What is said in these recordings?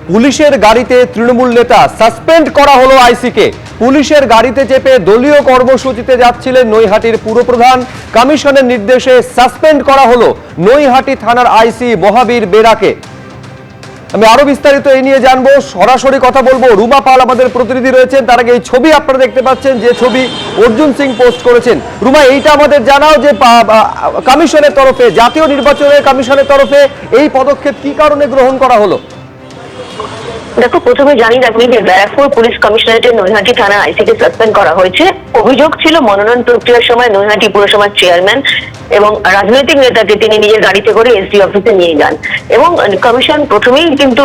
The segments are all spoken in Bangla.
পুলিশের গাড়িতে তৃণমূল নেতা সাসপেন্ড করা হলো আইসিকে। পুলিশের গাড়িতে চেপে দলীয় কর্মসূচিতে যাচ্ছিলেন নৈহাটির পুরপ্রধান। কমিশনের নির্দেশে সাসপেন্ড করা হলো নৈহাটি থানার আইসি মহাবীর বেরাকে। আমি আরো বিস্তারিত এই নিয়ে জানবো, সরাসরি কথা বলবো। রুমা পাল আমাদের প্রতিনিধি রয়েছেন। তার আগে এই ছবি আপনারা দেখতে পাচ্ছেন, যে ছবি অর্জুন সিং পোস্ট করেছেন। রুমা, এইটা আমাদের জানাও যে কমিশনের তরফে, জাতীয় নির্বাচনের কমিশনের তরফে এই পদক্ষেপ কি কারণে গ্রহণ করা হলো? দেখো, প্রথমে জানিয়ে রাখি যে ব্যারাকপুর পুলিশ কমিশনারেটের নৈহাটি থানা আইসিকে সাসপেন্ড করা হয়েছে। অভিযোগ ছিল মনোনয়ন প্রক্রিয়ার সময় নৈহাটি পুরসভার চেয়ারম্যান এবং রাজনৈতিক নেতাকে তিনি নিজের গাড়িতে করে এসডি অফিসে নিয়ে যান, এবং কমিশন প্রথমেই কিন্তু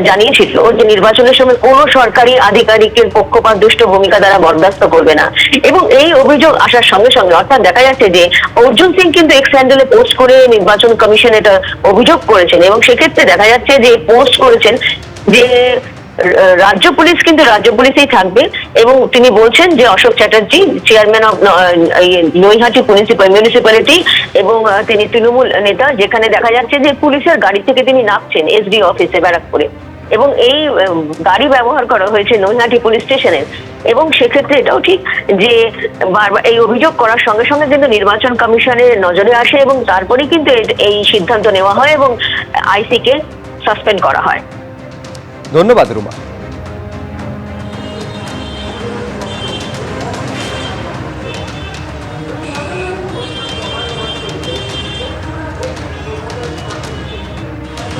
জানিয়েছিল যে নির্বাচনের সময় কোনো সরকারি আধিকারিকের পক্ষপাতদুষ্ট ভূমিকা দ্বারা বরদাস্ত করবে না। এবং এই অভিযোগ আসার সঙ্গে সঙ্গে, অর্থাৎ দেখা যাচ্ছে যে অর্জুন সিং কিন্তু এক্স হ্যান্ডেলে পোস্ট করে নির্বাচন কমিশন এটা অভিযোগ করেছেন, এবং সেক্ষেত্রে দেখা যাচ্ছে যে পোস্ট করেছেন যে রাজ্য পুলিশ কিন্তু রাজ্য পুলিশেই থাকবে, এবং তিনি বলছেন যে Ashok Chatterjee chairman of Naihati municipality, এবং তিনি তৃণমূল নেতা, যেখানে দেখা যাচ্ছে যে পুলিশের গাড়ি থেকে তিনি নামছেন এসডি অফিসে ব্যারাকপুরে, এবং এই গাড়ি ব্যবহার করা হয়েছে নৈহাটি পুলিশ স্টেশনের। এবং সেক্ষেত্রে এটাও ঠিক যে বারবার এই অভিযোগ করার সঙ্গে সঙ্গে কিন্তু নির্বাচন কমিশনের নজরে আসে, এবং তারপরেই কিন্তু এই সিদ্ধান্ত নেওয়া হয় এবং আইসি কে সাসপেন্ড করা হয়। ধন্যবাদ রুমা।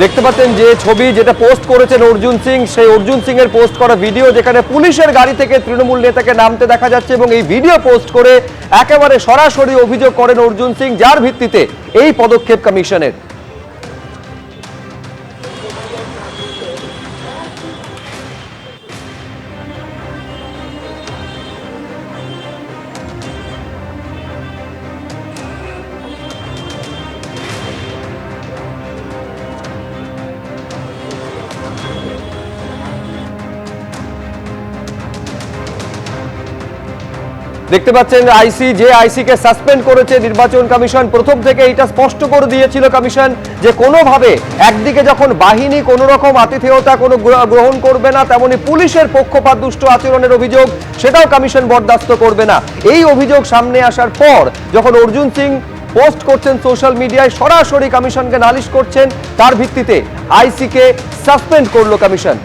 দেখতে পাচ্ছেন যে ছবি যেটা পোস্ট করেছেন অর্জুন সিং, সেই অর্জুন সিং এর পোস্ট করা ভিডিও, যেখানে পুলিশের গাড়ি থেকে তৃণমূল নেতাকে নামতে দেখা যাচ্ছে, এবং এই ভিডিও পোস্ট করে একেবারে সরাসরি অভিযোগ করেন অর্জুন সিং, যার ভিত্তিতে এই পদক্ষেপ কমিশনের। দেখতে পাচ্ছেন আইসি কে সাসপেন্ড করেছে নির্বাচন কমিশন। প্রথম থেকে এটা স্পষ্ট করে দিয়েছিল কমিশন যে কোনোভাবে একদিকে যখন বাহিনী কোনো রকম আতিথেয়তা কোনো গ্রহণ করবে না, তেমনি পুলিশের পক্ষপাত দুষ্ট আচরণের অভিযোগ সেটাও কমিশন বরদাস্ত করবে না। এই অভিযোগ সামনে আসার পর যখন অর্জুন সিং পোস্ট করছেন সোশ্যাল মিডিয়ায়, সরাসরি কমিশনকে নালিশ করছেন, তার ভিত্তিতে আইসি কে সাসপেন্ড করলো কমিশন।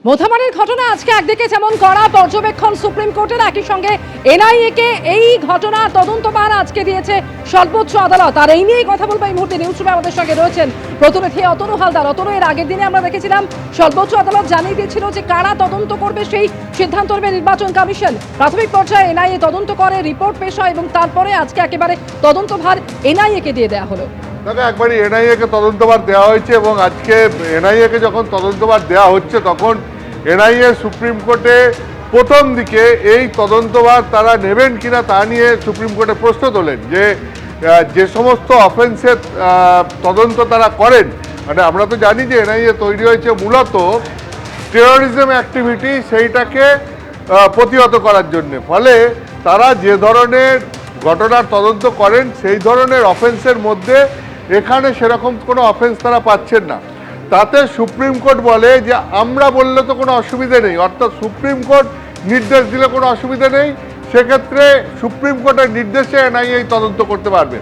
মোথাবাড়ির ঘটনা আজকে একদিকে যেমন কড়া পর্যবেক্ষণ সুপ্রিম কোর্টের, একই সঙ্গে এনআইএ কে এই ঘটনা তদন্তভার আজকে দিয়েছে সর্বোচ্চ আদালত। আর এই নিয়েই কথা বলবো এই মুহূর্তে। নিউজ রুমে আমাদের সঙ্গে রয়েছেন প্রতিনিধি অতনু হালদার। অতনু, এর আগের দিনে আমরা দেখেছিলাম সর্বোচ্চ আদালত জানিয়ে দিয়েছিল যে কারা তদন্ত করবে সেই সিদ্ধান্ত নেবে নির্বাচন কমিশন। প্রাথমিক পর্যায়ে এনআইএ তদন্ত করে, রিপোর্ট পেশ হয়, এবং তারপরে আজকে একেবারে তদন্তভার এনআইএ কে দিয়ে দেওয়া হলো। দেখো, একবারই এনআইএ কে তদন্তভার দেওয়া হয়েছে, এবং আজকে এনআইএ কে যখন তদন্তভার দেওয়া হচ্ছে তখন এনআইএ সুপ্রিম কোর্টে প্রথম দিকে এই তদন্তভার তারা নেবেন কিনা তা নিয়ে সুপ্রিম কোর্টে প্রশ্ন তোলেন, যে সমস্ত অফেন্সের তদন্ত তারা করেন। মানে আমরা তো জানি যে এনআইএ তৈরি হয়েছে মূলত টেরোরিজম অ্যাক্টিভিটি সেইটাকে প্রতিহত করার জন্য। ফলে তারা যে ধরনের ঘটনার তদন্ত করেন সেই ধরনের অফেন্সের মধ্যে এখানে সেরকম কোনো অফেন্স তারা পাচ্ছেন না। তাতে সুপ্রিম কোর্ট বলে যে আমরা বললে তো কোনো অসুবিধে নেই, অর্থাৎ সুপ্রিম কোর্ট নির্দেশ দিলে কোনো অসুবিধা নেই, সেক্ষেত্রে সুপ্রিম কোর্টের নির্দেশে এনআইএ তদন্ত করতে পারবে।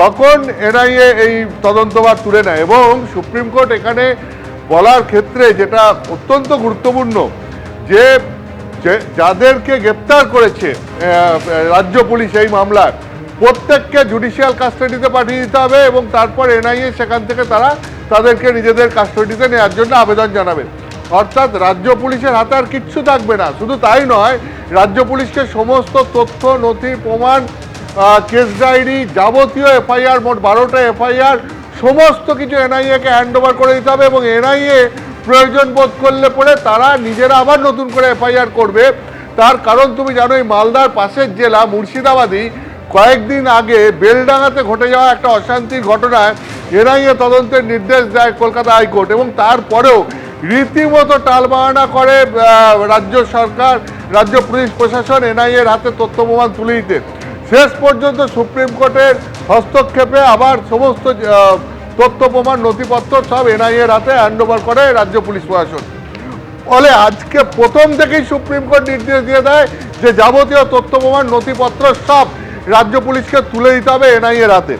তখন এনআইএ এই তদন্তভার তুলে নেয়, এবং সুপ্রিম কোর্ট এখানে বলার ক্ষেত্রে যেটা অত্যন্ত গুরুত্বপূর্ণ, যে যাদেরকে গ্রেপ্তার করেছে রাজ্য পুলিশ এই মামলার, প্রত্যেককে জুডিশিয়াল কাস্টাডিতে পাঠিয়ে দিতে হবে, এবং তারপর এনআইএ সেখান থেকে তাদেরকে নিজেদের কাস্টাডিতে নেওয়ার জন্য আবেদন জানাবে। অর্থাৎ রাজ্য পুলিশের হাতে আর কিচ্ছু থাকবে না। শুধু তাই নয়, রাজ্য পুলিশকে সমস্ত তথ্য, নথি, প্রমাণ, কেস ডায়েরি, যাবতীয় এফআইআর, মোট 12টা এফআইআর, সমস্ত কিছু এনআইএ কে হ্যান্ড ওভার করে দিতে হবে, এবং এনআইএ প্রয়োজন বোধ করলে পরে তারা নিজেরা আবার নতুন করে এফআইআর করবে। তার কারণ তুমি জানো, এই মালদার পাশের জেলা মুর্শিদাবাদই কয়েকদিন আগে বেলডাঙ্গাতে ঘটে যাওয়া একটা অশান্তির ঘটনায় এনআইএ তদন্তের নির্দেশ দেয় কলকাতা হাইকোর্ট, এবং তারপরেও রীতিমতো টালবাহানা করে রাজ্য সরকার, রাজ্য পুলিশ প্রশাসন এনআইএর হাতে তথ্য প্রমাণ তুলে দিতে। শেষ পর্যন্ত সুপ্রিম কোর্টের হস্তক্ষেপে আবার সমস্ত তথ্য প্রমাণ নথিপত্র সব এনআইএর হাতে হ্যান্ড ওভার করে রাজ্য পুলিশ প্রশাসন। ফলে আজকে প্রথম থেকেই সুপ্রিম কোর্ট নির্দেশ দিয়ে দেয় যে যাবতীয় তথ্য প্রমাণ নথিপত্র সব রাজ্য পুলিশকে তুলে দিতে হবে এনআইএর হাতে।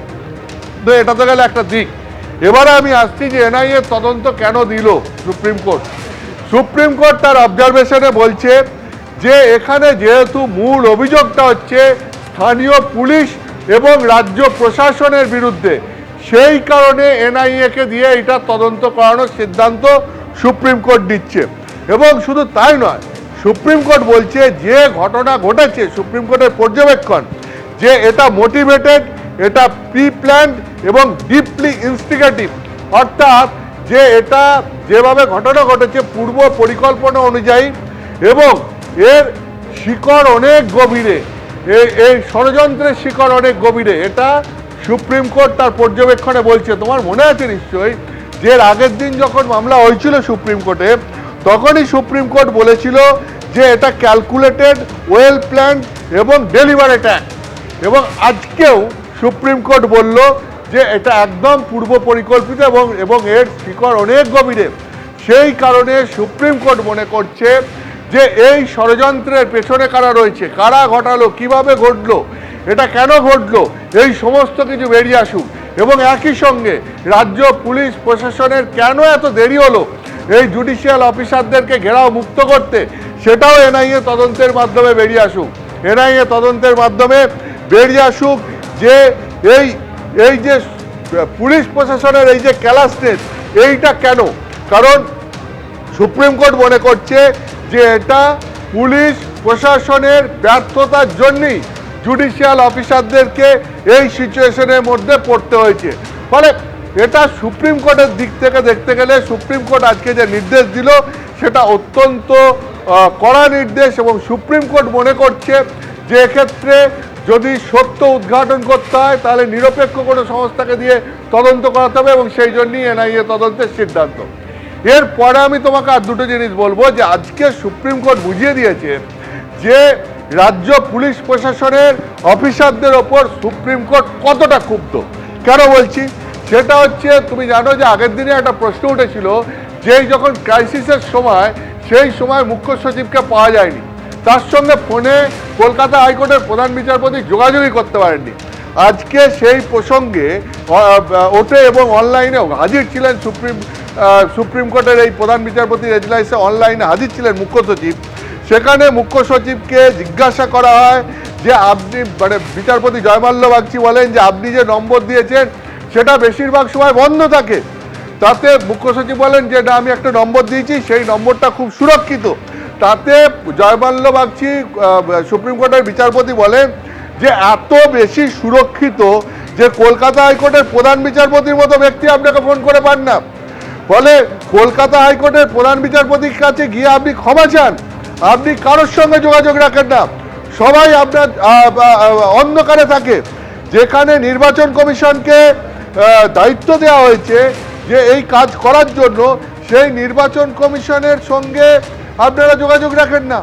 তো এটা তো গেলে একটা দিক। এবারে আমি আসছি যে এনআইএ তদন্ত কেন দিল সুপ্রিম কোর্ট। সুপ্রিম কোর্ট তার অবজারভেশনে বলছে যে এখানে যেহেতু মূল অভিযোগটা হচ্ছে স্থানীয় পুলিশ এবং রাজ্য প্রশাসনের বিরুদ্ধে, সেই কারণে এনআইএকে দিয়ে এটা তদন্ত করানোর সিদ্ধান্ত সুপ্রিম কোর্ট দিচ্ছে। এবং শুধু তাই নয়, সুপ্রিম কোর্ট বলছে যে ঘটনা ঘটেছে, সুপ্রিম কোর্টের পর্যবেক্ষণ যে এটা মোটিভেটেড, এটা প্রি প্ল্যান্ড এবং ডিপলি ইনস্টিগেটিভ, অর্থাৎ যে এটা যেভাবে ঘটনা ঘটেছে পূর্ব পরিকল্পনা অনুযায়ী এবং এর শিকড় অনেক গভীরে, এই ষড়যন্ত্রের শিকড় অনেক গভীরে, এটা সুপ্রিম কোর্ট তার পর্যবেক্ষণে বলছে। তোমার মনে আছে নিশ্চয়ই যে এর আগের দিন যখন মামলা হয়েছিল সুপ্রিম কোর্টে, তখনই সুপ্রিম কোর্ট বলেছিল যে এটা ক্যালকুলেটেড, ওয়েল প্ল্যান্ড এবং ডেলিভারেট অ্যাক্ট। এবং আজকেও সুপ্রিম কোর্ট বলল যে এটা একদম পূর্ব পরিকল্পিত এবং এর শিকড় অনেক গভীরে। সেই কারণে সুপ্রিম কোর্ট মনে করছে যে এই ষড়যন্ত্রের পেছনে কারা রয়েছে, কারা ঘটালো, কিভাবে ঘটলো, এটা কেন ঘটলো, এই সমস্ত কিছু বেরিয়ে আসুক। এবং একই সঙ্গে রাজ্য পুলিশ প্রশাসনের কেন এত দেরি হলো এই জুডিশিয়াল অফিসারদেরকে ঘেরাও মুক্ত করতে, সেটাও এনআইএ তদন্তের মাধ্যমে বেরিয়ে আসুক। এনআইএ তদন্তের মাধ্যমে বেরিয়ে আসুক যে এই যে পুলিশ প্রশাসনের এই যে ক্যালাসনেস, এইটা কেন। কারণ সুপ্রিম কোর্ট মনে করছে যে এটা পুলিশ প্রশাসনের ব্যর্থতার জন্যই জুডিশিয়াল অফিসারদেরকে এই সিচুয়েশনের মধ্যে পড়তে হয়েছে। ফলে এটা সুপ্রিম কোর্টের দিক থেকে দেখতে গেলে সুপ্রিম কোর্ট আজকে যে নির্দেশ দিল সেটা অত্যন্ত কড়া নির্দেশ। এবং সুপ্রিম কোর্ট মনে করছে যে এক্ষেত্রে যদি সত্য উদ্ঘাটন করতে হয় তাহলে নিরপেক্ষ কোনো সংস্থাকে দিয়ে তদন্ত করাতে হবে, এবং সেই জন্যই এনআইএ তদন্তের সিদ্ধান্ত। এরপরে আমি তোমাকে আর দুটো জিনিস বলবো যে আজকে সুপ্রিম কোর্ট বুঝিয়ে দিয়েছে যে রাজ্য পুলিশ প্রশাসনের অফিসারদের ওপর সুপ্রিম কোর্ট কতটা ক্ষুব্ধ। কেন বলছি সেটা হচ্ছে, তুমি জানো যে আগের দিনে একটা প্রশ্ন উঠেছিল যে যখন ক্রাইসিসের সময়, সেই সময় মুখ্য সচিবকে পাওয়া যায়নি, তার সঙ্গে ফোনে কলকাতা হাইকোর্টের প্রধান বিচারপতি যোগাযোগই করতে পারেননি। আজকে সেই প্রসঙ্গে ওঠে এবং অনলাইনেও হাজির ছিলেন সুপ্রিম কোর্টের এই প্রধান বিচারপতি এজলাইসে অনলাইনে হাজির ছিলেন মুখ্য সচিব। সেখানে মুখ্য সচিবকে জিজ্ঞাসা করা হয় যে আপনি, মানে বিচারপতি জয়মাল্য বাগচি বলেন যে আপনি যে নম্বর দিয়েছেন সেটা বেশিরভাগ সময় বন্ধ থাকে। তাতে মুখ্য সচিব বলেন যে না, আমি একটা নম্বর দিয়েছি, সেই নম্বরটা খুব সুরক্ষিত। তাতে জয়মাল্য বাগচি সুপ্রিম কোর্টের বিচারপতি বলেন যে এত বেশি সুরক্ষিত যে কলকাতা হাইকোর্টের প্রধান বিচারপতির মতো ব্যক্তি আপনাকে ফোন করে পান না। ফলে কলকাতা হাইকোর্টের প্রধান বিচারপতির কাছে গিয়ে আপনি ক্ষমা চান, আপনি কারোর সঙ্গে যোগাযোগ রাখেন না, সবাই আপনার অন্ধকারে থাকে। যেখানে নির্বাচন কমিশনকে দায়িত্ব দেওয়া হয়েছে যে এই কাজ করার জন্য, সেই নির্বাচন কমিশনের সঙ্গে আপনারা যোগাযোগ রাখেন না।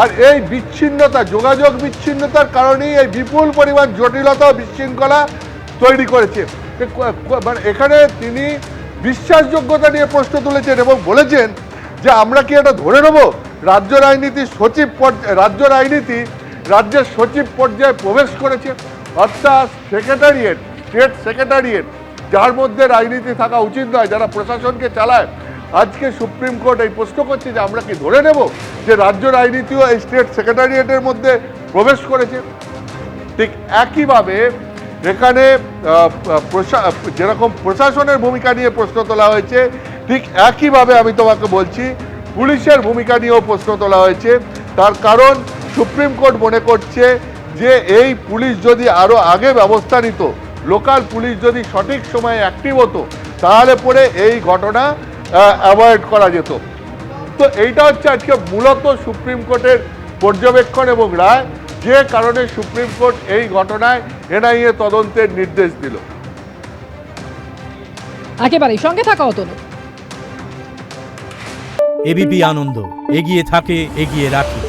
আর এই বিচ্ছিন্নতা, যোগাযোগ বিচ্ছিন্নতার কারণেই এই বিপুল পরিমাণ জটিলতা ও বিশৃঙ্খলা তৈরি করেছে। মানে এখানে তিনি বিশ্বাসযোগ্যতা নিয়ে প্রশ্ন তুলেছেন এবং বলেছেন যে আমরা কি এটা ধরে নেব রাজ্য রাজনীতি রাজ্যের সচিব পর্যায়ে প্রবেশ করেছে, অর্থাৎ সেক্রেটারিয়েট, স্টেট সেক্রেটারিয়েট, যার মধ্যে রাজনীতি থাকা উচিত নয়, যারা প্রশাসনকে চালায়। আজকে সুপ্রিম কোর্ট এই প্রশ্ন করছে যে আমরা কি ধরে নেব যে রাজ্য রাজনীতিও এই স্টেট সেক্রেটারিয়েটের মধ্যে প্রবেশ করেছে। ঠিক একইভাবে এখানে যেরকম প্রশাসনের ভূমিকা নিয়ে প্রশ্ন তোলা হয়েছে, ঠিক একইভাবে আমি তোমাকে বলছি পুলিশের ভূমিকা নিয়েও প্রশ্ন তোলা হয়েছে। তার কারণ সুপ্রিম কোর্ট মনে করছে যে এই পুলিশ যদি আরও আগে ব্যবস্থা নিত, লোকাল পুলিশ যদি সঠিক সময়ে অ্যাক্টিভ হতো, তাহলে পরে এই ঘটনা অ্যাভয়েড করা যেত। তো এইটা হচ্ছে আজকে মূলত সুপ্রিম কোর্টের পর্যবেক্ষণ এবং রায়, যে কারণে সুপ্রিম কোর্ট এই ঘটনায় এনআইএ তদন্তের নির্দেশ দিল। একেবারেই সঙ্গে থাকা অতনু। এবিপি আনন্দ, এগিয়ে থাকে, এগিয়ে রাখে।